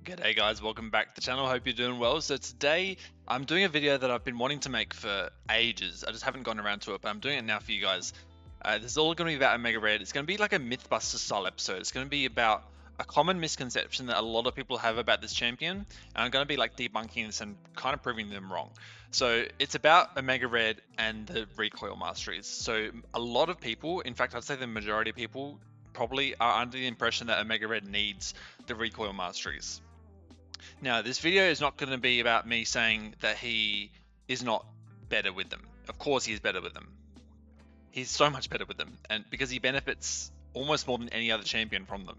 G'day guys, welcome back to the channel, hope you're doing well. So today I'm doing a video that I've been wanting to make for ages. I just haven't gotten around to it, but I'm doing it now for you guys. This is all going to be about Omega Red. It's going to be like a Mythbuster style episode. It's going to be about a common misconception that a lot of people have about this champion, and I'm going to be like debunking this and kind of proving them wrong. So it's about Omega Red and the Recoil Masteries. So a lot of people, in fact I'd say the majority of people, probably are under the impression that Omega Red needs the Recoil Masteries. Now, this video is not going to be about me saying that he is not better with them. Of course he is better with them. He's so much better with them, and because he benefits almost more than any other champion from them,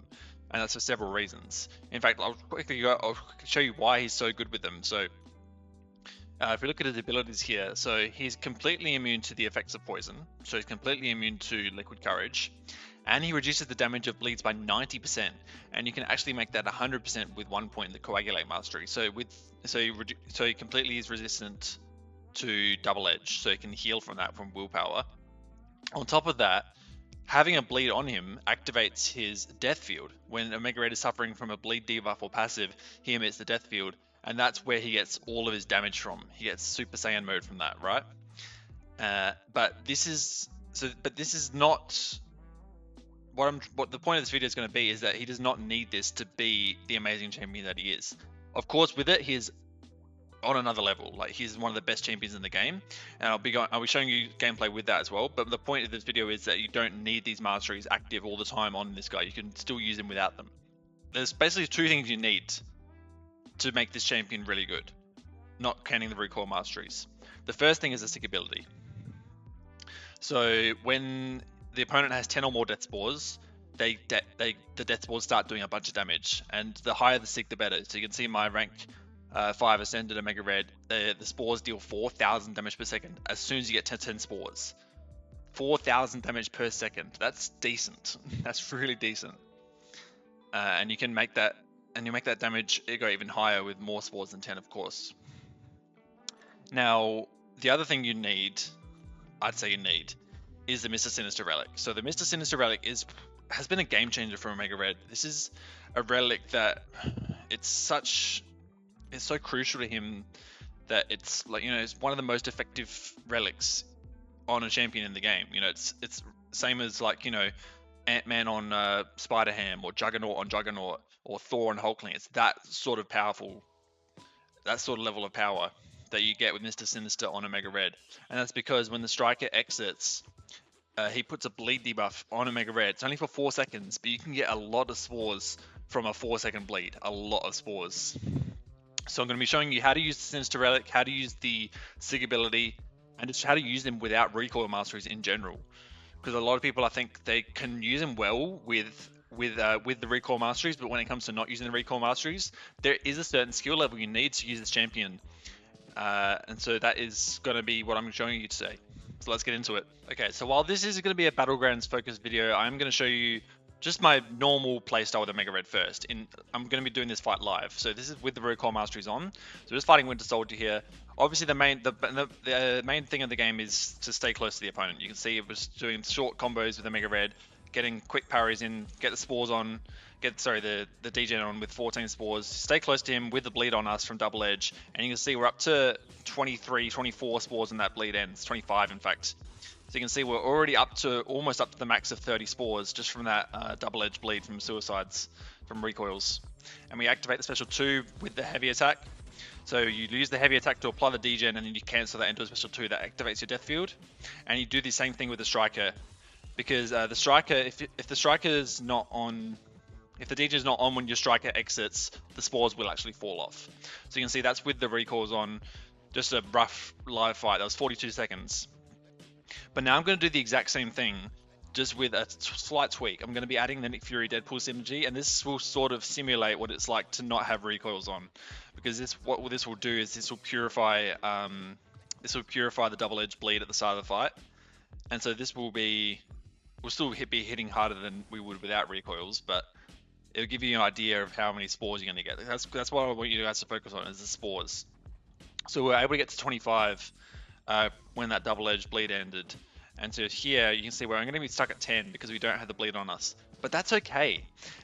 and that's for several reasons. In fact, I'll show you why he's so good with them. So if we look at his abilities here, so he's completely immune to the effects of poison, so he's completely immune to liquid courage, and he reduces the damage of bleeds by 90%, and you can actually make that 100% with 1 point in the Coagulate Mastery. So he completely is resistant to double edge, so he can heal from that from willpower. On top of that, having a bleed on him activates his death field. When Omega Red is suffering from a bleed debuff or passive, he emits the death field, and that's where he gets all of his damage from. He gets Super Saiyan mode from that, right? But this is not what the point of this video is going to be, is that he does not need this to be the amazing champion that he is. Of course, with it, he is on another level. Like, he's one of the best champions in the game, and I'll be showing you gameplay with that as well. But the point of this video is that you don't need these masteries active all the time on this guy. You can still use him without them. There's basically two things you need to make this champion really good, not counting the recoil masteries. The first thing is the stick ability. So when the opponent has 10 or more death spores, the death spores start doing a bunch of damage, and the higher the stick, the better. So you can see my rank 5 Ascended Omega Red, the spores deal 4,000 damage per second as soon as you get 10 spores. 4,000 damage per second. That's decent. That's really decent. And you can make that, and you make that damage go even higher with more spores than 10, of course. Now, the other thing I'd say you need, is the Mr. Sinister Relic. So the Mr. Sinister Relic has been a game changer for Omega Red. This is a relic that it's so crucial to him that it's like, it's one of the most effective relics on a champion in the game. It's same as like, Ant-Man on Spider-Ham, or Juggernaut on Juggernaut, or Thor on Hulkling. It's that sort of powerful, that sort of level of power that you get with Mr. Sinister on Omega Red. And that's because when the striker exits, he puts a bleed debuff on Omega Red. It's only for 4 seconds, but you can get a lot of spores from a 4-second bleed. A lot of spores. So I'm going to be showing you how to use the Sinister Relic, how to use the Sig ability, and just how to use them without recoil masteries in general. Because a lot of people, I think, they can use them well with the recoil masteries, but when it comes to not using the recoil masteries, there is a certain skill level you need to use this champion. And so that is going to be what I'm showing you today. So let's get into it. Okay, so while this is going to be a Battlegrounds focused video, I'm going to show you just my normal playstyle with Omega Red first. I'm going to be doing this fight live. So this is with the Recoil Masteries on. So just fighting Winter Soldier here. Obviously the main thing of the game is to stay close to the opponent. You can see it was doing short combos with Omega Red, getting quick parries in, get the spores on, the degen on with 14 spores, stay close to him with the bleed on us from double edge, and you can see we're up to 23, 24 spores when that bleed ends, 25 in fact. So you can see we're already almost up to the max of 30 spores just from that double edge bleed from suicides, from recoils. And we activate the special 2 with the heavy attack. So you use the heavy attack to apply the degen, and then you cancel that into a special 2 that activates your death field. And you do the same thing with the striker, because the striker, if the striker is not on, if the degen is not on when your striker exits, the spores will actually fall off. So you can see that's with the recoils on, just a rough live fight. That was 42 seconds. But now I'm going to do the exact same thing, just with a slight tweak. I'm going to be adding the Nick Fury Deadpool synergy, and this will sort of simulate what it's like to not have recoils on, because what this will do is this will purify the double edge bleed at the start of the fight, and so this will we'll still be hitting harder than we would without recoils, but it'll give you an idea of how many spores you're going to get. That's what I want you guys to focus on, is the spores. So we're able to get to 25 when that double edge bleed ended. And so here you can see we're going to be stuck at 10 because we don't have the bleed on us. But that's okay.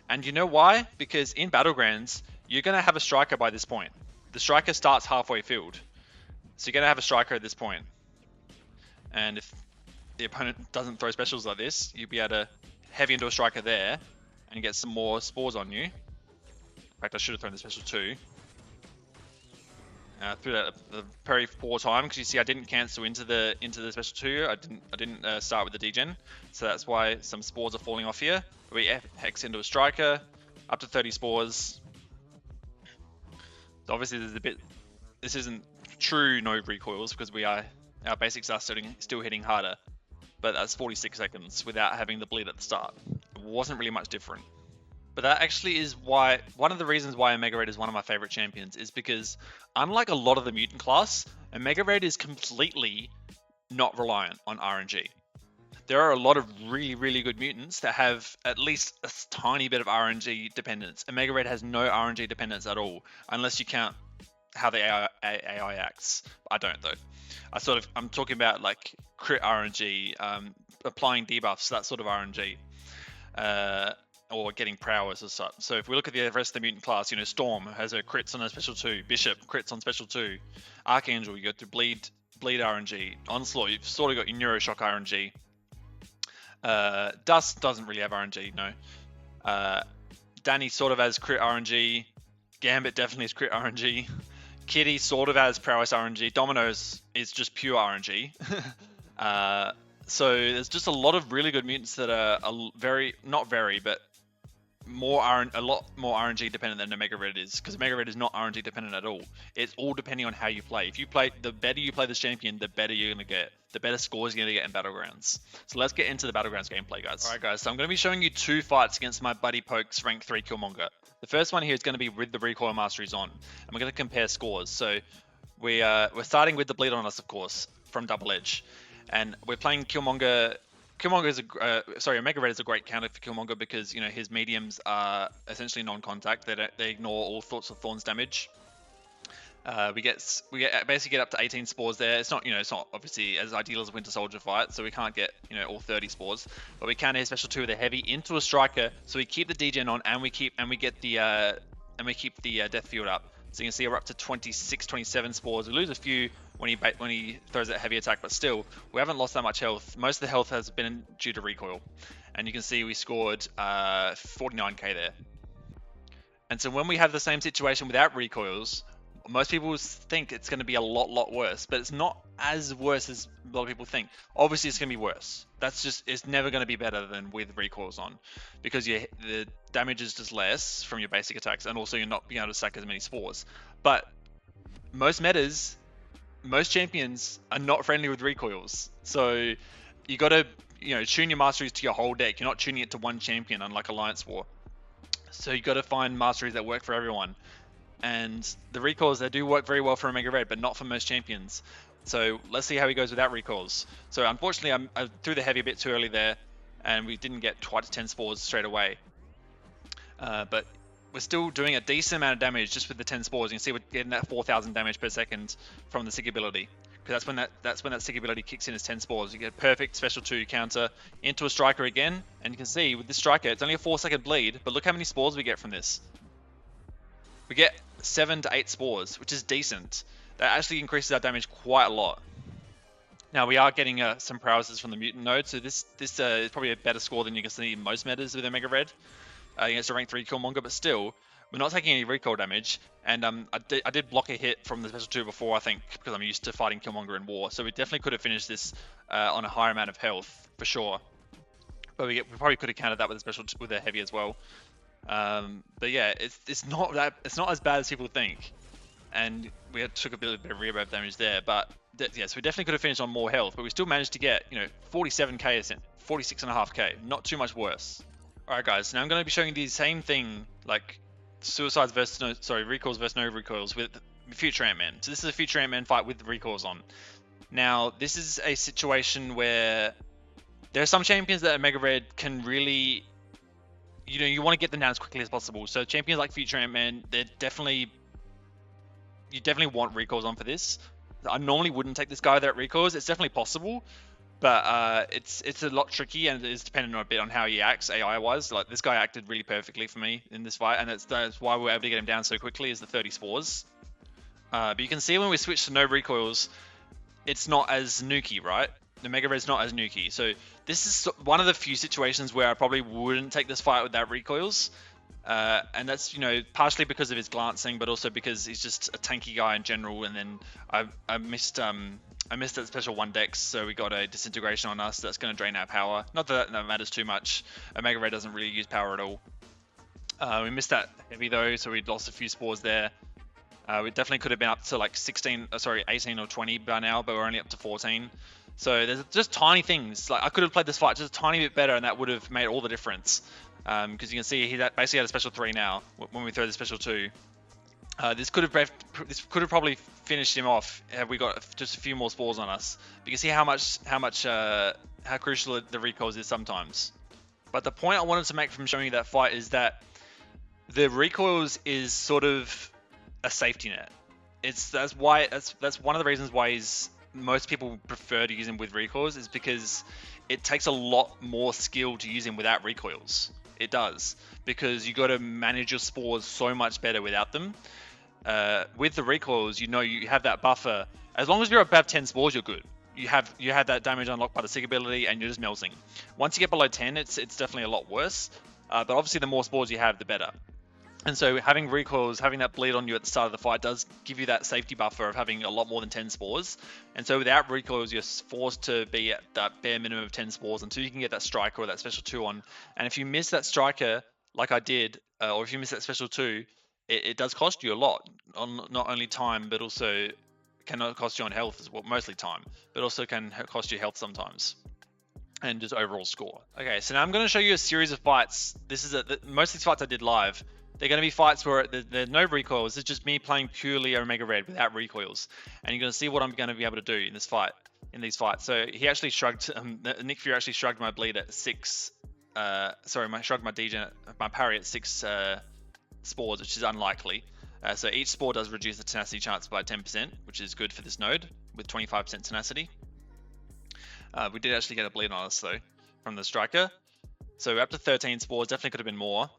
And you know why? Because in Battlegrounds, you're going to have a striker by this point. The striker starts halfway field. So you're going to have a striker at this point. And if the opponent doesn't throw specials like this, you'll be able to heavy into a striker there and get some more spores on you. In fact, I should have thrown the special too. Threw that a very poor time because you see I didn't cancel into the special two. I didn't start with the degen, so that's why some spores are falling off here. We hex into a striker, up to 30 spores. So obviously there's a bit. This isn't true no recoils because our basics are still hitting harder, but that's 46 seconds without having the bleed at the start. It wasn't really much different. But that actually is why, one of the reasons why Omega Red is one of my favorite champions is because unlike a lot of the mutant class, Omega Red is completely not reliant on RNG. There are a lot of really, really good mutants that have at least a tiny bit of RNG dependence. Omega Red has no RNG dependence at all, unless you count how the AI acts. I don't though. I'm talking about like crit RNG, applying debuffs, that sort of RNG. Or getting prowess as such. So if we look at the rest of the mutant class, you know, Storm has her crits on a special 2, Bishop crits on special 2, Archangel, you go to bleed RNG, Onslaught, you've sort of got your Neuroshock RNG, Dust doesn't really have RNG, no. Danny sort of has crit RNG, Gambit definitely has crit RNG, Kitty sort of has prowess RNG, Dominoes is just pure RNG. So there's just a lot of really good mutants that are but a lot more RNG dependent than Omega Red is, because Omega Red is not RNG dependent at all. It's all depending on how you play. If you play, the better you play this champion, the better you're going to get. The better scores you're going to get in Battlegrounds. So let's get into the Battlegrounds gameplay, guys. Alright guys, so I'm going to be showing you 2 fights against my buddy Poke's rank 3 Killmonger. The first one here is going to be with the Recoil Masteries on, and we're going to compare scores. So we're starting with the bleed on us, of course, from Double Edge. And we're playing Killmonger. Omega Red is a great counter for Killmonger because, you know, his mediums are essentially non-contact. They ignore all sorts of Thorns damage. We basically get up to 18 spores there. It's not obviously as ideal as a Winter Soldier fight, so we can't get, you know, all 30 spores. But we counter his special 2 with a heavy into a striker, so we keep the degen on and we keep the death field up. So you can see we're up to 26, 27 spores. We lose a few when he throws that heavy attack, but still, we haven't lost that much health. Most of the health has been due to recoil. And you can see we scored 49k there. And so when we have the same situation without recoils, most people think it's going to be a lot worse, but it's not as worse as a lot of people think. Obviously, it's going to be worse. It's never going to be better than with recoils on, because the damage is just less from your basic attacks, and also you're not being able to stack as many spores. But most champions are not friendly with recoils, so you got to, you know, tune your masteries to your whole deck. You're not tuning it to one champion, unlike Alliance War. So you got to find masteries that work for everyone. And the recoils, they do work very well for Omega Red, but not for most champions. So let's see how he goes without recoils. So unfortunately, I threw the heavy a bit too early there, and we didn't get quite 10 spores straight away. But we're still doing a decent amount of damage just with the 10 spores. You can see we're getting that 4,000 damage per second from the Sig ability, because that's when that Sig ability kicks in as 10 spores. You get a perfect special 2 counter into a striker again, and you can see with this striker, it's only a 4-second bleed, but look how many spores we get from this. We get 7 to 8 spores, which is decent. That actually increases our damage quite a lot. Now we are getting some prowesses from the mutant node, so this is probably a better score than you can see in most metas with Omega Red against a rank 3 Killmonger, but still, we're not taking any recoil damage. And I did block a hit from the special 2 before, I think, because I'm used to fighting Killmonger in war, so we definitely could have finished this on a higher amount of health for sure. But we probably could have countered that with a special with a heavy as well. But yeah, it's not as bad as people think, and we took a bit of reverb damage there. But yeah, so we definitely could have finished on more health, but we still managed to get, you know, 47k, 46.5k, not too much worse. All right, guys, now I'm going to be showing you the same thing, like recoils versus no recoils with Future Ant-Man. So this is a Future Ant-Man fight with recoils on. Now this is a situation where there are some champions that Omega Red can really, you know, you want to get them down as quickly as possible. So champions like Future Ant-Man, you definitely want recoils on for this. I normally wouldn't take this guy without recoils. It's definitely possible, But it's a lot tricky, and it is dependent on a bit on how he acts AI-wise. Like this guy acted really perfectly for me in this fight, and that's why we were able to get him down so quickly is the 30 spores. But you can see when we switch to no recoils, it's not as nuky, right? The Mega Red's not as nuky. So this is one of the few situations where I probably wouldn't take this fight without recoils. And that's, you know, partially because of his glancing, but also because he's just a tanky guy in general. And then I missed that special 1 dex, so we got a disintegration on us that's going to drain our power. Not that that matters too much. A Mega Red doesn't really use power at all. We missed that heavy though, so we lost a few spores there. We definitely could have been up to like 18 or 20 by now, but we're only up to 14. So there's just tiny things. Like I could have played this fight just a tiny bit better, and that would have made all the difference. Because you can see he basically had a special 3 now when we throw the special 2. This could have probably finished him off had we got just a few more spores on us. But you can see how crucial the recoils is sometimes. But the point I wanted to make from showing you that fight is that the recoils is sort of a safety net. That's one of the reasons why most people prefer to use him with recoils, is because it takes a lot more skill to use him without recoils. It does, because you got to manage your spores so much better without them. With the recoils, you know, you have that buffer. As long as you're above 10 spores, you're good. You have that damage unlocked by the sig ability, and you're just melting. Once you get below 10, it's definitely a lot worse. But obviously, the more spores you have, the better. And so having recoils, having that bleed on you at the start of the fight does give you that safety buffer of having a lot more than 10 spores. And so without recoils, you're forced to be at that bare minimum of 10 spores until you can get that striker or that special 2 on. And if you miss that striker, like I did, or if you miss that special 2, it does cost you a lot. On not only time, but also can cost you on health as well, mostly time, but also can cost you health sometimes. And just overall score. Okay, so now I'm going to show you a series of fights. Most of these fights I did live. They're going to be fights where there's no recoils. It's just me playing purely Omega Red without recoils. And you're going to see what I'm going to be able to do in these fights. So he actually shrugged, Nick Fury actually shrugged my bleed at 6, shrugged my parry at 6 spores, which is unlikely. So each spore does reduce the tenacity chance by 10%, which is good for this node, with 25% tenacity. We did actually get a bleed on us though, from the striker. So we're up to 13 spores, definitely could have been more.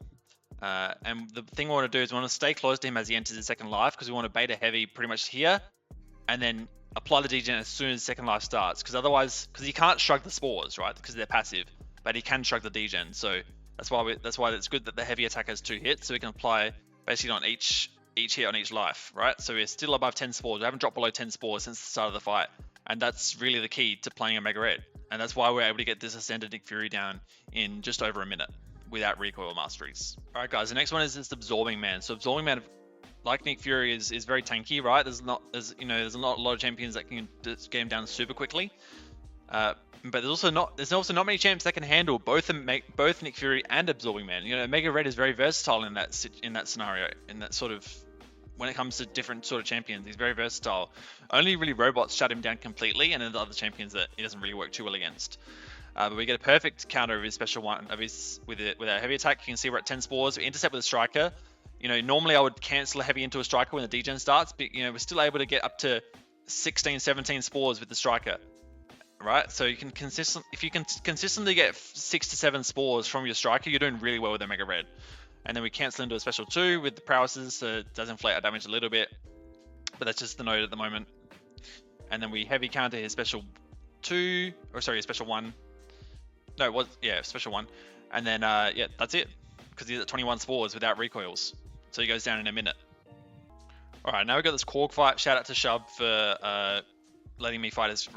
And the thing we want to do is we want to stay close to him as he enters his second life, because we want to beta heavy pretty much here, and then apply the degen as soon as second life starts. Because he can't shrug the spores, right? Because they're passive, but he can shrug the degen. So that's why it's good that the heavy attack has 2 hits, so we can apply basically on each hit on each life, right? So we're still above 10 spores. We haven't dropped below 10 spores since the start of the fight, and that's really the key to playing a Mega Red. And that's why we're able to get this Ascended Nick Fury down in just over a minute without recoil masteries. Alright guys, the next one is this Absorbing Man. So Absorbing Man, like Nick Fury, is very tanky, right? There's not a lot of champions that can get him down super quickly. But there's also not many champs that can handle both Nick Fury and Absorbing Man. You know, Mega Red is very versatile in that scenario, in that sort of, when it comes to different sort of champions, he's very versatile. Only really robots shut him down completely, and then the other champions that he doesn't really work too well against. But we get a perfect counter of his special one with our heavy attack. You can see we're at 10 spores. We intercept with a striker. You know, normally I would cancel a heavy into a striker when the degen starts, but you know, we're still able to get up to 16, 17 spores with the striker, right? So if you can consistently get 6 to 7 spores from your striker, you're doing really well with the Mega Red. And then we cancel into a special 2 with the prowesses, so it does inflate our damage a little bit, but that's just the node at the moment. And then we heavy counter his special 2, or sorry, his special 1. No, it was, yeah, special 1. And then, yeah, that's it. Because he's at 21 spores without recoils. So he goes down in a minute. Alright, now we've got this Korg fight. Shout out to Shub for letting me fight his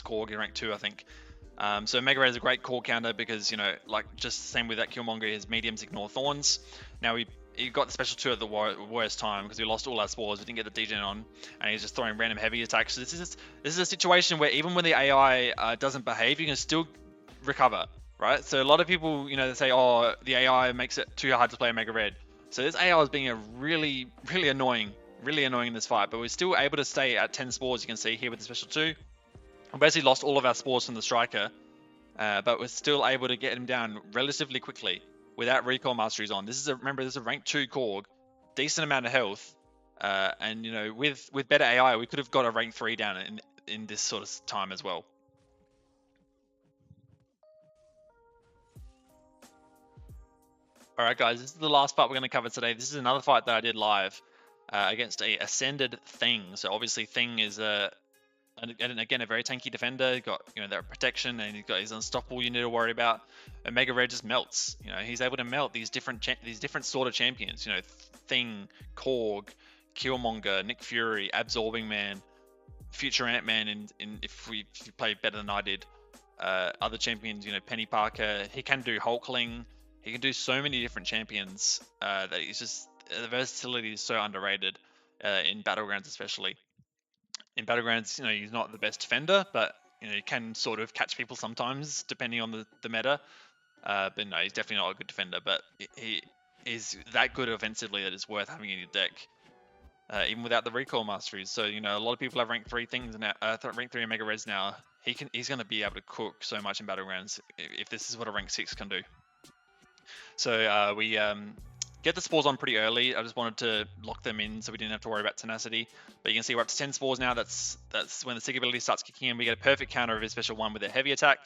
Korg in rank 2, I think. So Mega Red is a great Korg counter because, you know, like just the same with that Killmonger, his mediums ignore thorns. Now he got the special 2 at the worst time because we lost all our spores, we didn't get the degen on, and he's just throwing random heavy attacks. So this is a situation where even when the AI doesn't behave, you can still recover, right? So a lot of people, you know, they say, oh, the AI makes it too hard to play a Mega Red. So this AI is being a really annoying in this fight, but we're still able to stay at 10 spores. You can see here with the special 2. We basically lost all of our spores from the striker, but we're still able to get him down relatively quickly without recoil masteries on. Remember, this is a rank 2 Korg, decent amount of health, and you know, with better AI, we could have got a rank 3 down in this sort of time as well. All right, guys, this is the last fight we're going to cover today. This is another fight that I did live against a Ascended Thing. So obviously Thing is and again, a very tanky defender. Got that protection, and he's got his unstoppable you need to worry about. And Mega Red just melts. He's able to melt these different sort of champions. Thing, Korg, Killmonger, Nick Fury, Absorbing Man, Future Ant-Man, and if you play better than I did, other champions. Penny Parker. He can do Hulkling. He can do so many different champions that he's just the versatility is so underrated in Battlegrounds, especially. In Battlegrounds, he's not the best defender, but he can sort of catch people sometimes depending on the meta. But no, he's definitely not a good defender. But he is that good offensively that it's worth having in your deck, even without the Recoil Masteries. So a lot of people have rank 3 things now, rank 3 Mega Reds now. He's going to be able to cook so much in Battlegrounds if this is what a rank 6 can do. So we get the spores on pretty early. I just wanted to lock them in so we didn't have to worry about tenacity. But you can see we're up to 10 spores now. That's when the Sig ability starts kicking in. We get a perfect counter of his special one with a heavy attack.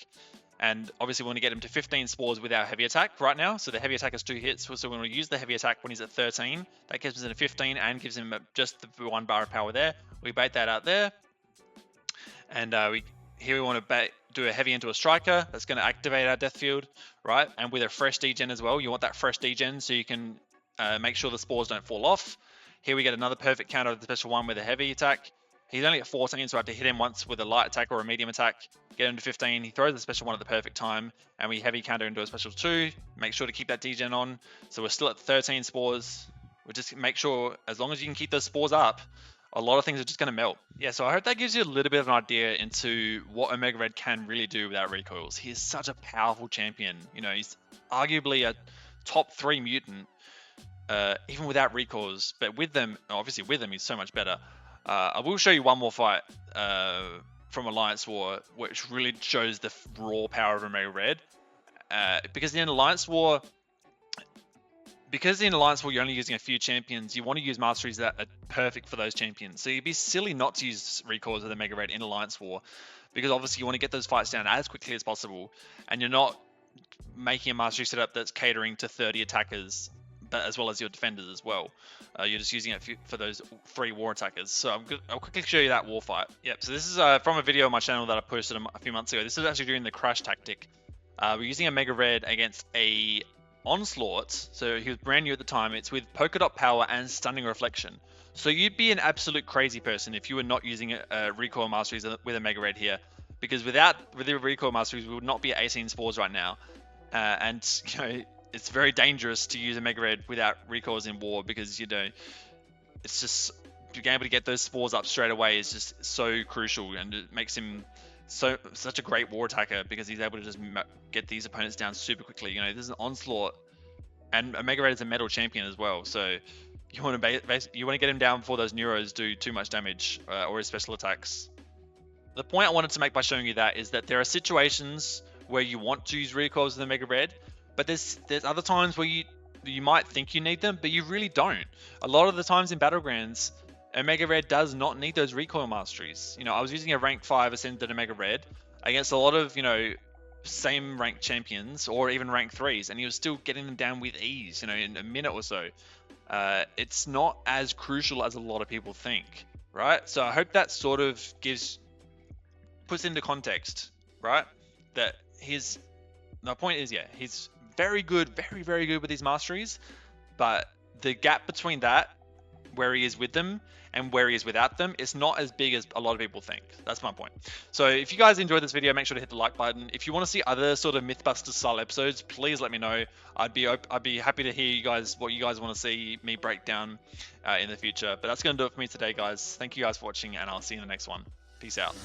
And obviously we want to get him to 15 spores with our heavy attack right now. So the heavy attack has 2 hits. So when we use the heavy attack when he's at 13, that gives him a 15 and gives him just the 1 bar of power there. We bait that out there. And here we want to do a heavy into a striker. That's going to activate our death field, right? And with a fresh degen as well. You want that fresh degen so you can make sure the spores don't fall off. Here we get another perfect counter of the special one with a heavy attack. He's only at 14, so I have to hit him once with a light attack or a medium attack. Get him to 15. He throws the special one at the perfect time, and we heavy counter into a special 2. Make sure to keep that degen on. So we're still at 13 spores. We'll just make sure, as long as you can keep those spores up, a lot of things are just going to melt. Yeah, so I hope that gives you a little bit of an idea into what Omega Red can really do without recoils. He is such a powerful champion. He's arguably a top 3 mutant, even without recoils. But with them, obviously with them, he's so much better. I will show you one more fight from Alliance War, which really shows the raw power of Omega Red. Because in Alliance War, you're only using a few champions, you want to use Masteries that are perfect for those champions. So you'd be silly not to use recoils with Omega Red in Alliance War, because obviously you want to get those fights down as quickly as possible, and you're not making a Mastery setup that's catering to 30 attackers, but as well as your defenders as well. You're just using it for those 3 war attackers. So I'll quickly show you that war fight. Yep, so this is from a video on my channel that I posted a few months ago. This is actually doing the crash tactic. We're using a Mega Red against a Onslaught. So he was brand new at the time. It's with Polka Dot Power and Stunning Reflection. So you'd be an absolute crazy person if you were not using Recoil Masteries with a Mega Red here. Because with the Recoil Masteries, we would not be at 18 spores right now. And it's very dangerous to use a Mega Red without recoils in war, because it's just being able to get those spores up straight away is just so crucial, and it makes him such a great war attacker because he's able to just get these opponents down super quickly. There's an Onslaught, and a Mega Red is a metal champion as well, so you want to get him down before those Neuros do too much damage or his special attacks. The point I wanted to make by showing you that is that there are situations where you want to use recoils with a Mega Red, but there's other times where you might think you need them, but you really don't. A lot of the times in Battlegrounds, Omega Red does not need those recoil masteries. I was using a rank 5 Ascended Omega Red against a lot of, same rank champions or even rank 3s, and he was still getting them down with ease, in a minute or so. It's not as crucial as a lot of people think, right? So I hope that sort of puts into context, right? That the point is, he's very good, very, very good with his masteries, but the gap between that, where he is with them and where he is without them, is not as big as a lot of people think. That's my point. So if you guys enjoyed this video, make sure to hit the like button. If you want to see other sort of Mythbusters style episodes, please let me know. I'd be happy to hear what you guys want to see me break down in the future. But that's going to do it for me today, guys. Thank you guys for watching, and I'll see you in the next one. Peace out.